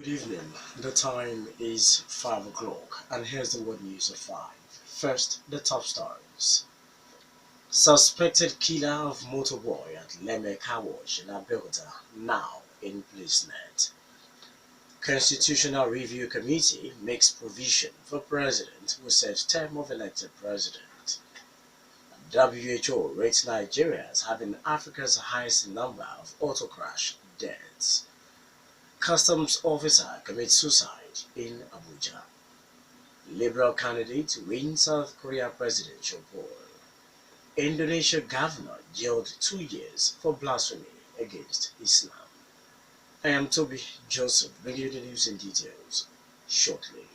Good evening. The time is 5 o'clock, and here's the world news at 5. First, the top stories. Suspected killer of motorboy at Leme Car Wash in Abeokuta now in police net. Constitutional Review Committee makes provision for president who serves term of elected president. WHO rates Nigeria as having Africa's highest number of auto crash deaths. Customs officer commits suicide in Abuja. Liberal candidate wins South Korea presidential poll. Indonesia governor jailed 2 years for blasphemy against Islam. I am Tobi Joseph, bringing you the news in details shortly.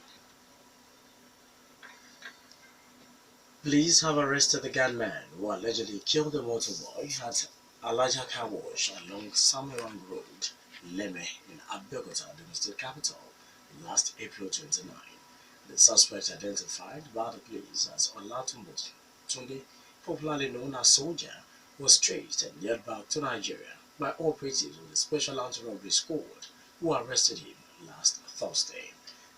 Police have arrested the gunman who allegedly killed the motorboy at Alaja Car Wash along Samirang Road, Leme in Abeokuta, the state capital, last April 29. The suspect, identified by the police as Olatunbo Tunde, popularly known as Soldier, was traced and led back to Nigeria by operatives of the Special Anti-Robbery Squad who arrested him last Thursday.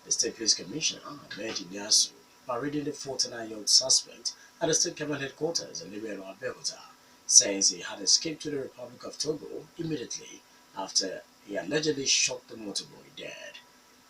The State Police Commissioner, Ahmed Inyasu, parading the 49-year-old suspect at the State Command Headquarters in Libya, Abeokuta, says he had escaped to the Republic of Togo immediately after he allegedly shot the motorboy dead.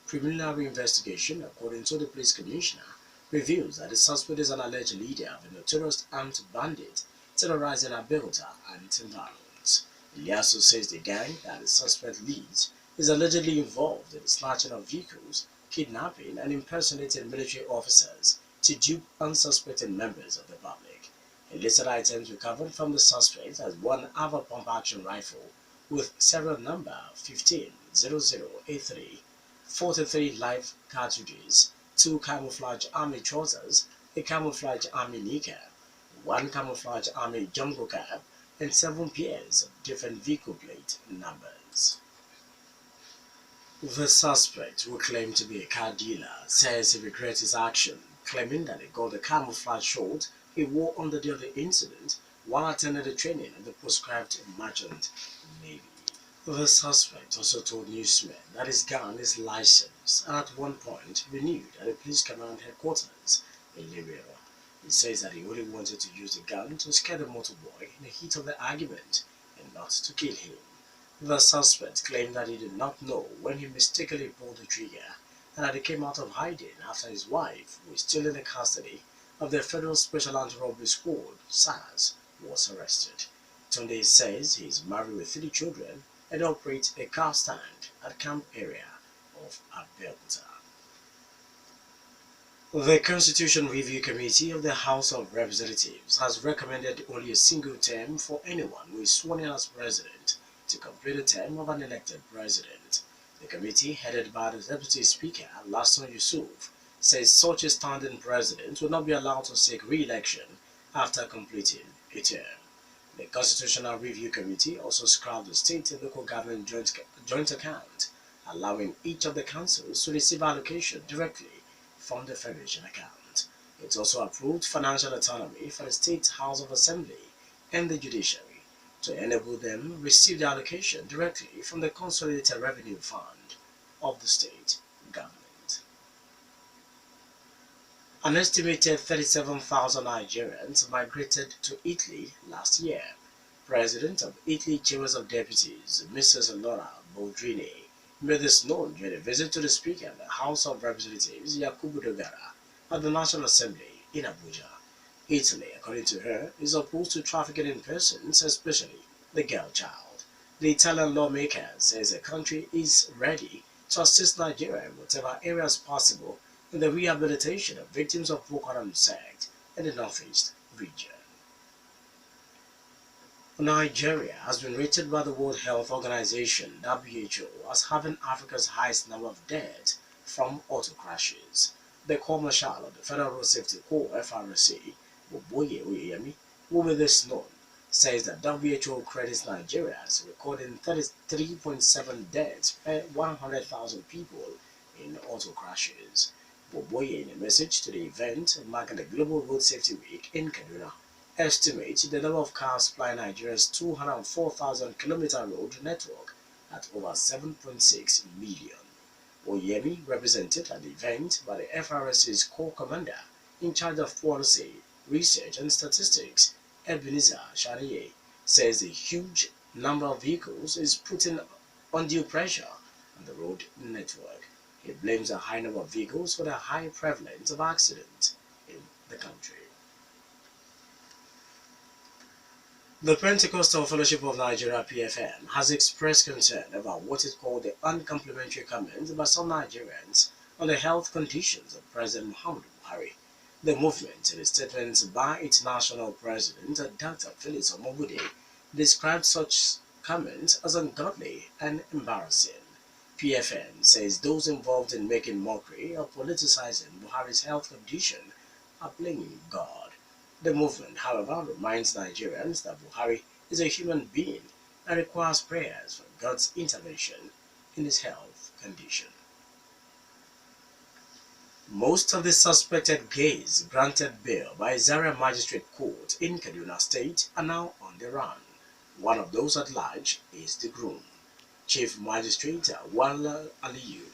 Preliminary investigation, according to the police commissioner, reveals that the suspect is an alleged leader of a notorious armed bandit terrorizing Abeokuta and its environs. Ilyasu says the gang that the suspect leads is allegedly involved in the snatching of vehicles, kidnapping, and impersonating military officers to dupe unsuspecting members of the public. Illicit items recovered from the suspect as one Ava pump-action rifle with serial number 150083, 43 live cartridges, 2 camouflage army trousers, a camouflage army knicker, 1 camouflage army jungle cap, and 7 pairs of different vehicle plate numbers. The suspect, who claimed to be a car dealer, says he regrets his action, claiming that he got the camouflage shirt he wore on the day of the incident while attending the training of the proscribed merchant navy. The suspect also told newsmen that his gun is licensed and at one point renewed at the police command headquarters in Libya. He says that he only wanted to use the gun to scare the motorboy in the heat of the argument and not to kill him. The suspect claimed that he did not know when he mistakenly pulled the trigger and that he came out of hiding after his wife, who is still in the custody of the Federal Special Anti-Robbery Squad, SARS, was arrested. Tunde says he is married with 3 children and operates a car stand at camp area of Abeokuta. The Constitution Review Committee of the House of Representatives has recommended only a single term for anyone who is sworn in as president to complete the term of an elected president. The committee, headed by the Deputy Speaker, Lasson Yusuf, says such a standing president will not be allowed to seek re-election after completing a term. The Constitutional Review Committee also scrapped the state and local government joint account, allowing each of the councils to receive allocation directly from the Federation account. It also approved financial autonomy for the State House of Assembly and the judiciary to enable them receive the allocation directly from the Consolidated Revenue Fund of the state government. An estimated 37,000 Nigerians migrated to Italy last year. President of Italy Chamber of Deputies, Mrs. Laura Boldrini, made this known during a visit to the Speaker of the House of Representatives, Yakubu Dogara, at the National Assembly in Abuja. Italy, according to her, is opposed to trafficking in persons, especially the girl child. The Italian lawmaker says the country is ready to assist Nigeria in whatever areas possible in the rehabilitation of victims of Boko Haram sect in the Northeast region. Nigeria has been rated by the World Health Organization (WHO) as having Africa's highest number of deaths from auto crashes. The Corps Marshal of the Federal Road Safety Corps (FRC), Boboye Oyeyemi, who made this known, says that WHO credits Nigeria as recording 33.7 deaths per 100,000 people in auto crashes. Boboye, in a message to the event marking the Global Road Safety Week in Kaduna, estimates the number of cars plying Nigeria's 204,000 kilometer road network at over 7.6 million. Oyemi, represented at the event by the FRS's core commander in charge of policy, research and statistics, Ebenezer Shaniye, says the huge number of vehicles is putting undue pressure on the road network. He blames a high number of vehicles for the high prevalence of accidents in the country. The Pentecostal Fellowship of Nigeria (PFN) has expressed concern about what it called the uncomplimentary comments by some Nigerians on the health conditions of President Muhammadu Buhari. The movement, in a statement by its national president, Dr. Felix Omobude, described such comments as ungodly and embarrassing. PFN says those involved in making mockery or politicizing Buhari's health condition are blaming God. The movement, however, reminds Nigerians that Buhari is a human being and requires prayers for God's intervention in his health condition. Most of the suspected gays granted bail by Zaria Magistrate Court in Kaduna State are now on the run. One of those at large is the groom. Chief Magistrate Wala Aliyu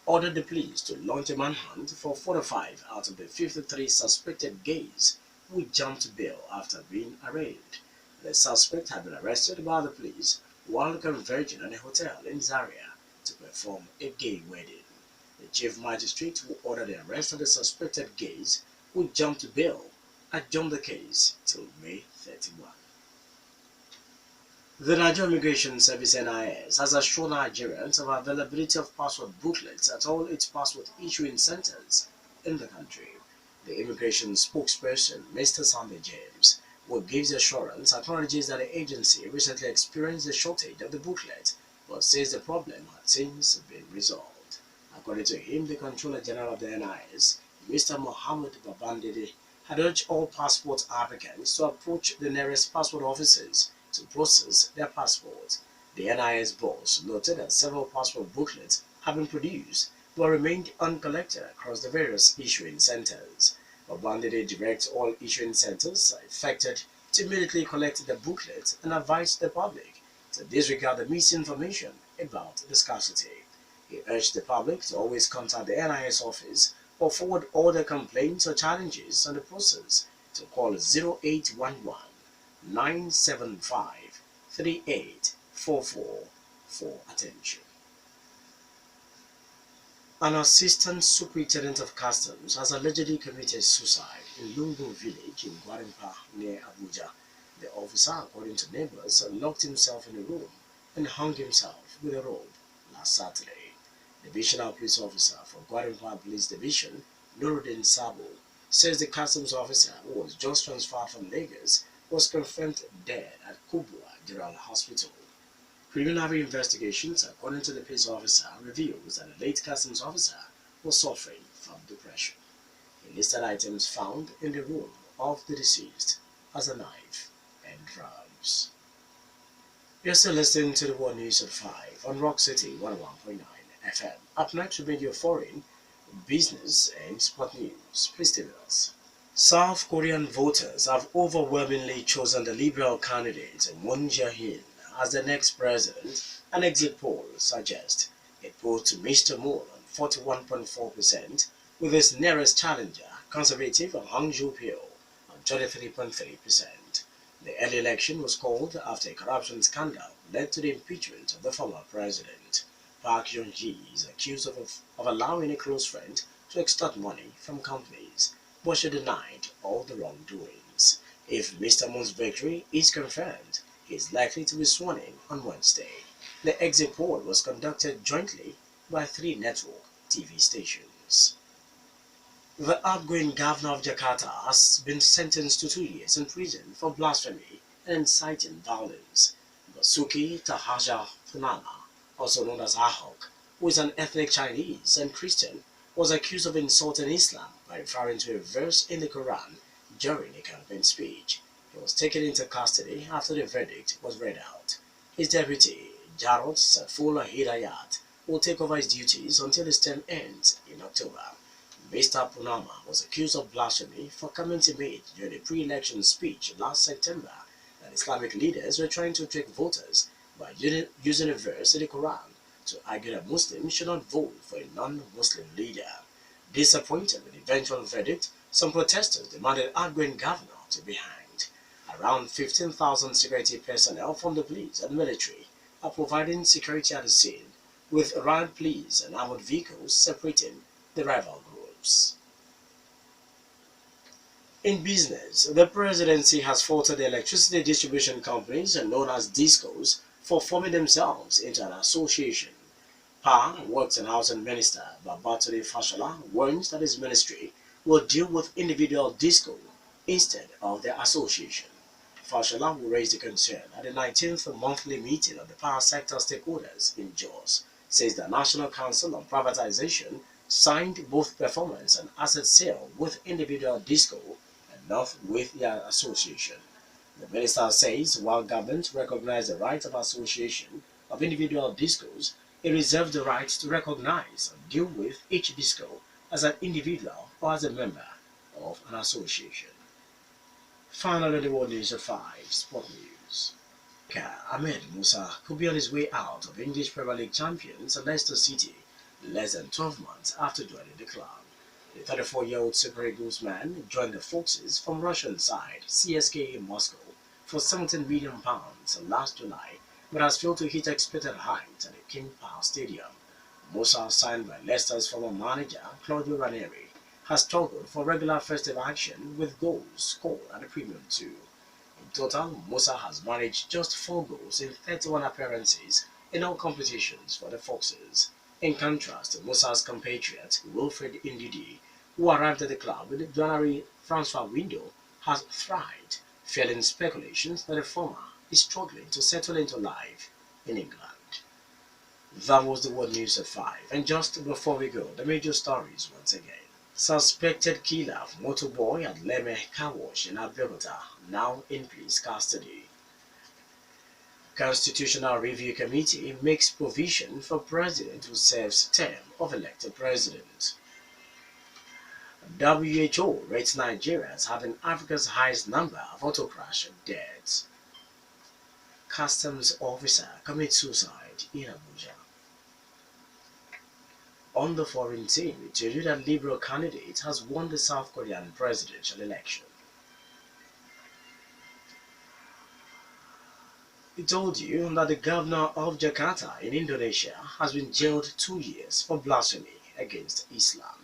ordered the police to launch a manhunt for 45 out of the 53 suspected gays who jumped bail after being arraigned. The suspect had been arrested by the police while converging on a hotel in Zaria to perform a gay wedding. The chief magistrate who ordered the arrest of the suspected gays who jumped bail adjourned the case till May 31. The Nigerian Immigration Service (NIS) has assured Nigerians of availability of passport booklets at all its passport issuing centers in the country. The immigration spokesperson, Mr. Sunday James, who gives assurance, acknowledges that the agency recently experienced a shortage of the booklet, but says the problem had since been resolved. According to him, the Controller General of the NIS, Mr. Mohammed Babandede, had urged all passport applicants to approach the nearest passport offices to process their passports. The NIS boss noted that several passport booklets have been produced but remained uncollected across the various issuing centers. Babandede directs all issuing centers affected to immediately collect the booklet and advise the public to disregard the misinformation about the scarcity. He urged the public to always contact the NIS office or forward all their complaints or challenges on the process to call 0811 975 3844 for attention. An assistant superintendent of customs has allegedly committed suicide in Lungu village in Gwarimpa near Abuja. The officer, according to neighbors, locked himself in a room and hung himself with a rope last Saturday. Divisional Police Officer for Gwarimpa Police Division, Nuruddin Sabo, says the customs officer, who was just transferred from Lagos, was confirmed dead at Kubwa General Hospital. Preliminary investigations, according to the police officer, reveals that the late customs officer was suffering from depression. He listed items found in the room of the deceased as a knife and drugs. You're still listening to the World News at 5 on Rock City 101.9 FM. Up next will be your foreign, business and sport news. Please stay with us. South Korean voters have overwhelmingly chosen the liberal candidate Moon Jae-in as the next president, an exit poll suggests. It puts Mr. Moon on 41.4%, with his nearest challenger, conservative Hong Joo-pyo, on 23.3%. The early election was called after a corruption scandal led to the impeachment of the former president. Park Yong-ji is accused of allowing a close friend to extort money from companies, but she denied all the wrongdoings. If Mr. Moon's victory is confirmed, he is likely to be sworn in on Wednesday. The exit poll was conducted jointly by 3 network TV stations. The outgoing governor of Jakarta has been sentenced to 2 years in prison for blasphemy and inciting violence. Basuki Tahaja Punama, also known as Ahok, who is an ethnic Chinese and Christian, was accused of insulting Islam by referring to a verse in the Quran during a campaign speech. He was taken into custody after the verdict was read out. His deputy, Jarod Saifullah Hidayat, will take over his duties until his term ends in October. Mr. Punama was accused of blasphemy for comments he made during a pre-election speech last September that Islamic leaders were trying to trick voters by using a verse in the Quran to argue that Muslims should not vote for a non-Muslim leader. Disappointed with the eventual verdict, some protesters demanded outgoing governor to be hanged. Around 15,000 security personnel from the police and military are providing security at the scene, with riot police and armored vehicles separating the rival groups. In business, the presidency has faulted the electricity distribution companies known as DISCOs for forming themselves into an association. Power, Works and Housing Minister Babatunde Fashola warns that his ministry will deal with individual DISCO instead of their association. Fashola will raise the concern at the 19th monthly meeting of the power sector stakeholders in Jos, says the National Council on Privatization signed both performance and asset sale with individual DISCO and not with their association. The minister says while government recognizes the right of association of individual DISCOs, it reserves the right to recognize and deal with each DISCO as an individual or as a member of an association. Finally, the World News at 5 Sport News. Ahmed Musa could be on his way out of English Premier League champions Leicester City less than 12 months after joining the club. The 34-year-old Super Eagles man joined the Foxes from Russian side CSKA Moscow for £17 million last July, but has failed to hit expected height at the King Power Stadium. Musa, signed by Leicester's former manager Claudio Ranieri, has struggled for regular festive action with goals scored at the premium too. In total, Musa has managed just 4 goals in 31 appearances in all competitions for the Foxes. In contrast to Musa's compatriot Wilfred Ndidi, who arrived at the club in the January transfer window, has thrived, failing speculations that the former is struggling to settle into life in England. That was the World News at 5, and just before we go, the major stories once again. Suspected killer of motorboy at Leme Car Wash in Abeokuta now in police custody. Constitutional Review Committee makes provision for president who serves term of elected president. WHO rates Nigeria as having Africa's highest number of auto crash deaths. Customs officer commits suicide in Abuja. On the foreign team, we tell you that Liberal candidate has won the South Korean presidential election. We told you that the governor of Jakarta in Indonesia has been jailed 2 years for blasphemy against Islam.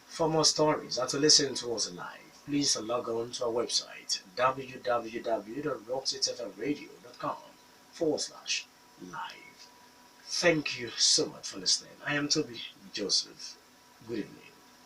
For more stories and to listen to us live, please log on to our website www.rockcityfmradio.com/live. Thank you so much for listening. I am Tobi Joseph. Good evening.